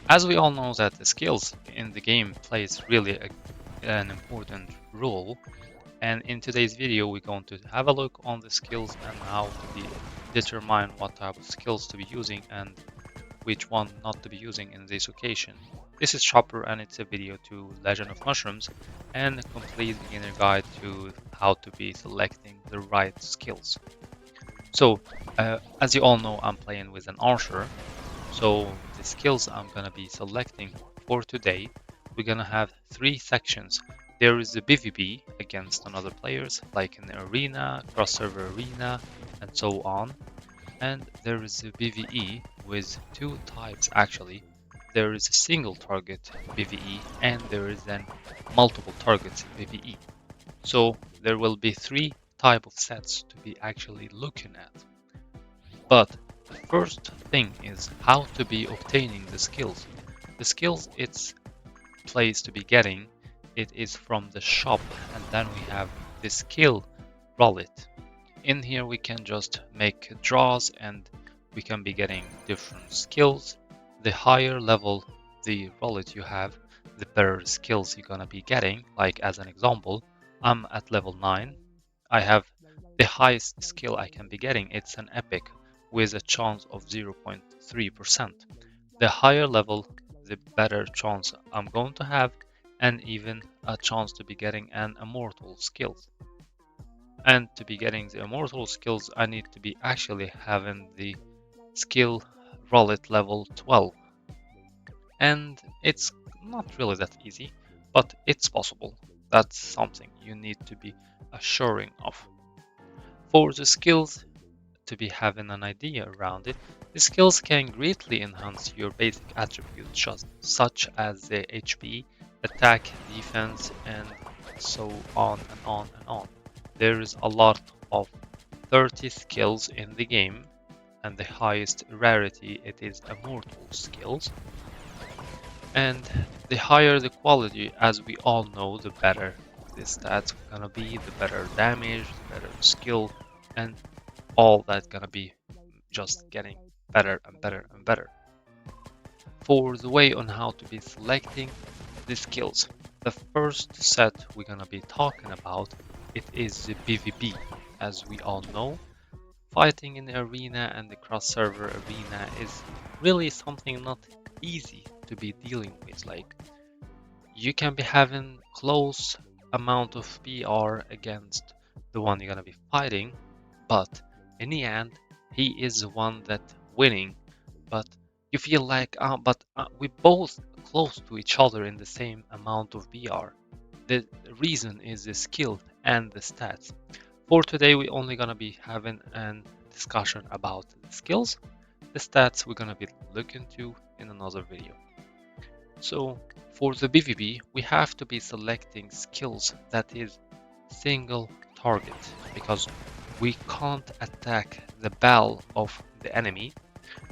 As we all know that the skills in the game plays really an important role, and in today's video we're going to have a look on the skills and how to determine what type of skills to be using and which one not to be using in this occasion. This is Chopper and it's a video to Legend of Mushrooms and a complete beginner guide to how to be selecting the right skills. So, as you all know, I'm playing with an archer. So the skills I'm gonna be selecting for today, we're gonna have three sections. There is the PvP against another players, like in the arena, cross-server arena, and so on. And there is the PvE with two types actually. There is a single target PvE and there is then multiple targets PvE. So there will be three type of sets to be actually looking at. But the first thing is how to be obtaining the skills. The skills it's place to be getting, it is from the shop, and then we have the skill wallet. In here we can just make draws and we can be getting different skills. The higher level the wallet you have, the better skills you're gonna be getting. Like as an example, I'm at level 9. I have the highest skill I can be getting, it's an epic with a chance of 0.3%. The higher level, the better chance I'm going to have, and even a chance to be getting an immortal skill. And to be getting the immortal skills, I need to be actually having the skill wallet level 12. And it's not really that easy, but it's possible. That's something you need to be assuring of. For the skills, to be having an idea around it, the skills can greatly enhance your basic attributes, such as the HP, attack, defense, and so on and on and on. There is a lot of 30 skills in the game, and the highest rarity it is immortal skills. And the higher the quality, as we all know, the better the stats gonna be, the better damage, the better skill, and all that's gonna be just getting better and better and better. For the way on how to be selecting the skills, the first set we're gonna be talking about, it is the PvP. As we all know, fighting in the arena and the cross-server arena is really something not easy to be dealing with. Like, you can be having close amount of PR against the one you're gonna be fighting, but in the end, he is the one that winning. But you feel like, we both close to each other in the same amount of PR. The reason is the skill and the stats. For today, we're only gonna be having a discussion about the skills. The stats we're gonna be looking to in another video. So for the PvP, we have to be selecting skills that is single target because we can't attack the bell of the enemy.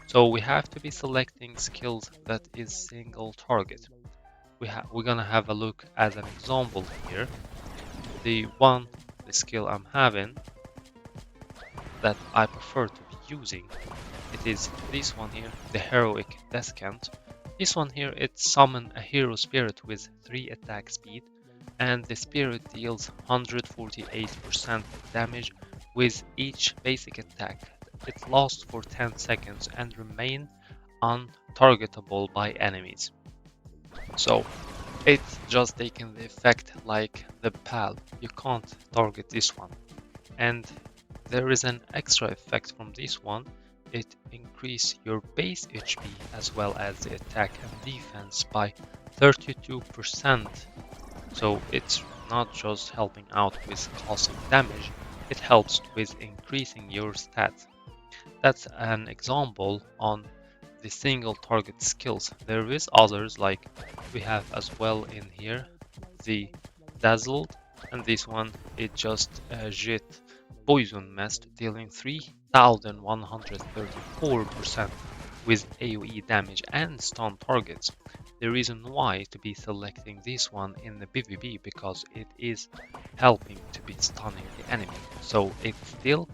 So we have to be selecting skills that is single target. We're gonna have a look as an example here. The skill I'm having that I prefer to be using, it is this one here, the Heroic Descant. This one here, it summons a hero spirit with 3 attack speed, and the spirit deals 148% damage with each basic attack. It lasts for 10 seconds and remain untargetable by enemies. So it's just taking the effect like the PAL. You can't target this one. And there is an extra effect from this one. It increases your base HP as well as the attack and defense by 32%. So it's not just helping out with causing damage, it helps with increasing your stats. That's an example on the single target skills. There is others like we have as well in here the Dazzled, and this one it just Jet Poison Mist dealing 3134% with AoE damage and stun targets. The reason why to be selecting this one in the PvP because it is helping to be stunning the enemy. So it's still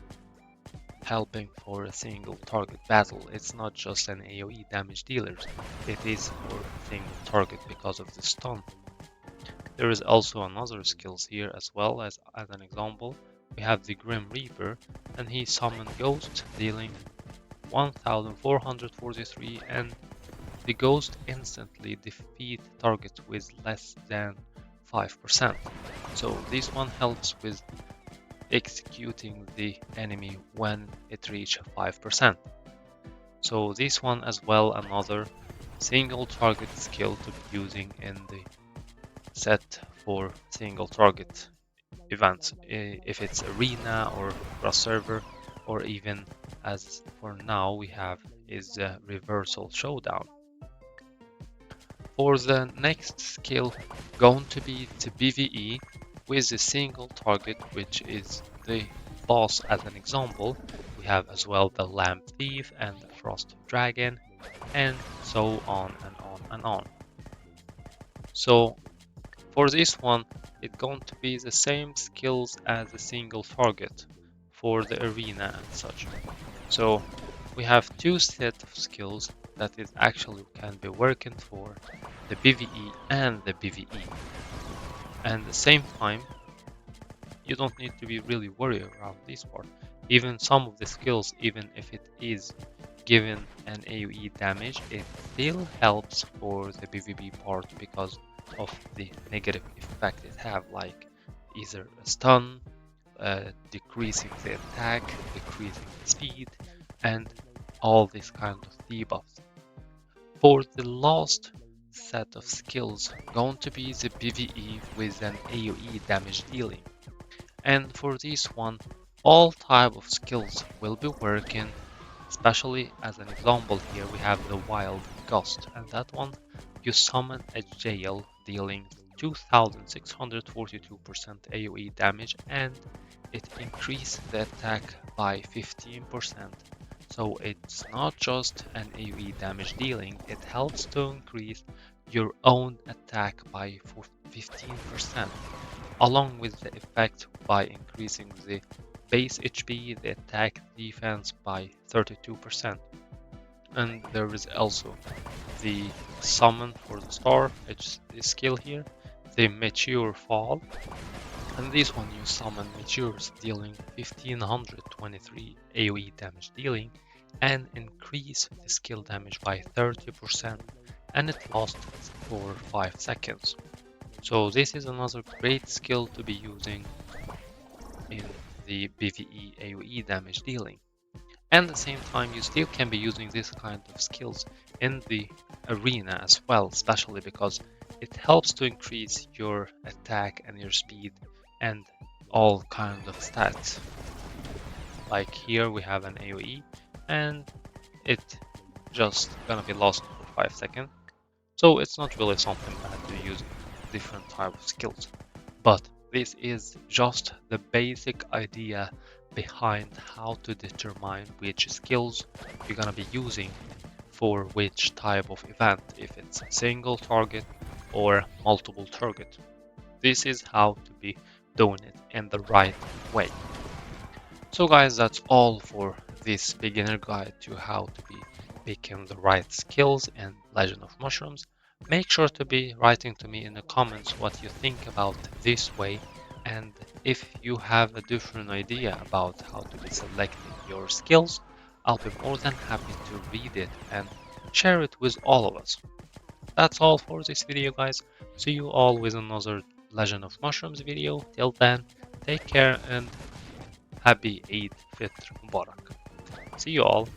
helping for a single target battle. It's not just an AoE damage dealer, it is for a single target because of the stun. There is also another skills here as well. As an example, we have the Grim Reaper, and he summoned Ghost, dealing 1443, and the Ghost instantly defeat targets with less than 5%. So this one helps with executing the enemy when it reaches 5%. So this one as well, another single target skill to be using in the set for single target events, if it's arena or cross server, or even as for now we have is reversal showdown. For the next skill, going to be the PvE with a single target, which is the boss. As an example, we have as well the Lamp Thief and the Frost Dragon, and so on and on and on. So for this one, it's going to be the same skills as a single target for the arena and such. So we have two sets of skills that is actually can be working for the PvE and the PvE. And at the same time, you don't need to be really worried around this part. Even some of the skills, even if it is given an AoE damage, it still helps for the PvP part because of the negative effect it have, like either a stun, decreasing the attack, decreasing the speed, and all these kind of debuffs. For the last set of skills, going to be the PvE with an AoE damage dealing. And for this one, all type of skills will be working, especially as an example here we have the Wild Gust, and that one you summon a jail dealing 2642% AoE damage, and it increases the attack by 15%. So it's not just an AoE damage dealing, it helps to increase your own attack by 15%, along with the effect by increasing the base HP, the attack defense by 32%. And there is also the summon for the star, it's the skill here, the Meteor Fall. And this one you summon meteors dealing 1523 AoE damage dealing and increase the skill damage by 30%, and it lasts for 5 seconds. So this is another great skill to be using in the PvE AoE damage dealing. And at the same time, you still can be using this kind of skills in the arena as well, especially because it helps to increase your attack and your speed and all kinds of stats. Like here we have an AoE and it just gonna be lost for 5 seconds. So it's not really something bad to use different type of skills. But this is just the basic idea behind how to determine which skills you're gonna be using for which type of event, if it's a single target or multiple target. This is how to be doing it in the right way. So guys, that's all for this beginner guide to how to be picking the right skills in Legend of Mushrooms. Make sure to be writing to me in the comments what you think about this way, and if you have a different idea about how to be selecting your skills, I'll be more than happy to read it and share it with all of us. That's all for this video guys. See you all with another Legend of Mushrooms video. Till then, take care and happy Eid Fitr Mubarak. See you all.